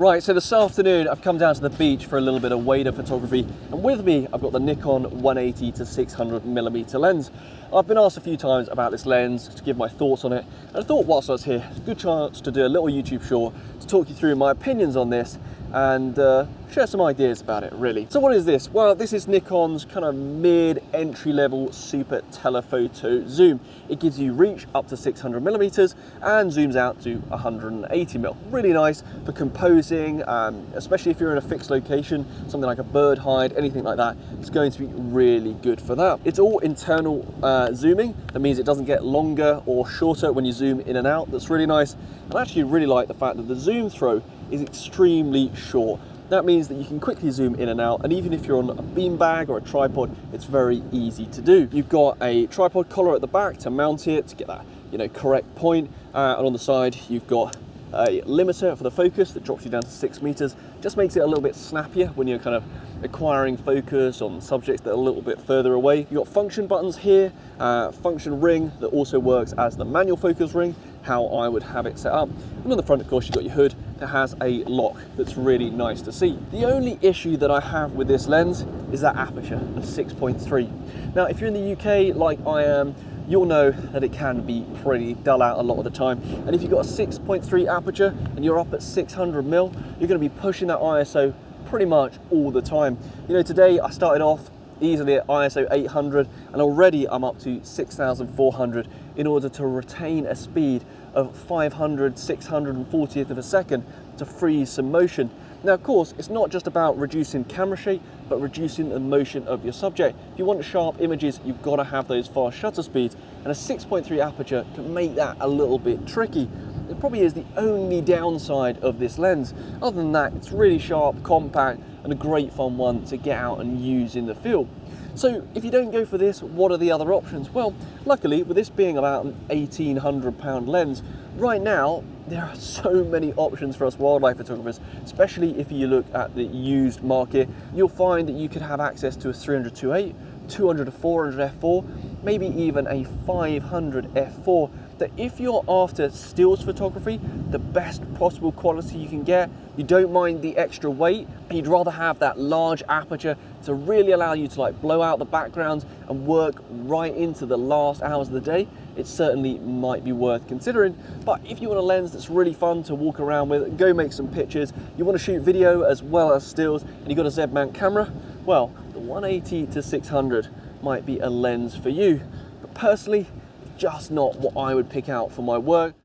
Right, so this afternoon I've come down to the beach for a little bit of wader photography, and with me I've got the Nikon 180 to 600mm lens. I've been asked a few times about this lens to give my thoughts on it, and I thought whilst I was here, it's a good chance to do a little YouTube short to talk you through my opinions on this and share some ideas about it, really. So what is this? Well, this is Nikon's kind of mid-entry level super telephoto zoom. It gives you reach up to 600mm and zooms out to 180mm. Really nice for composing, especially if you're in a fixed location, something like a bird hide, anything like that. It's going to be really good for that. It's all internal zooming. That means it doesn't get longer or shorter when you zoom in and out. That's really nice. And I actually really like the fact that the zoom throw is extremely short. That means that you can quickly zoom in and out, and even if you're on a beanbag or a tripod, it's very easy to do. You've got a tripod collar at the back to mount it, to get that correct point, and on the side you've got a limiter for the focus that drops you down to 6 meters. Just makes it a little bit snappier when you're kind of acquiring focus on subjects that are a little bit further away. You've got function buttons here, function ring that also works as the manual focus ring, how I would have it set up. And on the front, of course, you've got your hood that has a lock that's really nice to see. The only issue that I have with this lens is that aperture of 6.3. Now, if you're in the UK like I am, you'll know that it can be pretty dull out a lot of the time. And if you've got a 6.3 aperture and you're up at 600mm, you're going to be pushing that ISO pretty much all the time. You know, today I started off easily at ISO 800 and already I'm up to 6400 in order to retain a speed of 640th of a second to freeze some motion. Now, of course, it's not just about reducing camera shake, but reducing the motion of your subject. If you want sharp images, you've got to have those fast shutter speeds, and a 6.3 aperture can make that a little bit tricky. It probably is the only downside of this lens. Other than that, it's really sharp, compact, and a great fun one to get out and use in the field. So if you don't go for this, what are the other options? Well, luckily, with this being about an £1,800 lens, right now, there are so many options for us wildlife photographers, especially if you look at the used market. You'll find that you could have access to a 300-2.8, 200-400 f4, maybe even a 500 f4. That if you're after stills photography, the best possible quality you can get, you don't mind the extra weight, and you'd rather have that large aperture to really allow you to blow out the backgrounds and work right into the last hours of the day, it certainly might be worth considering. But if you want a lens that's really fun to walk around with, go make some pictures, you want to shoot video as well as stills, and you've got a Z mount camera, well, the 180 to 600 might be a lens for you. But personally, just not what I would pick out for my work.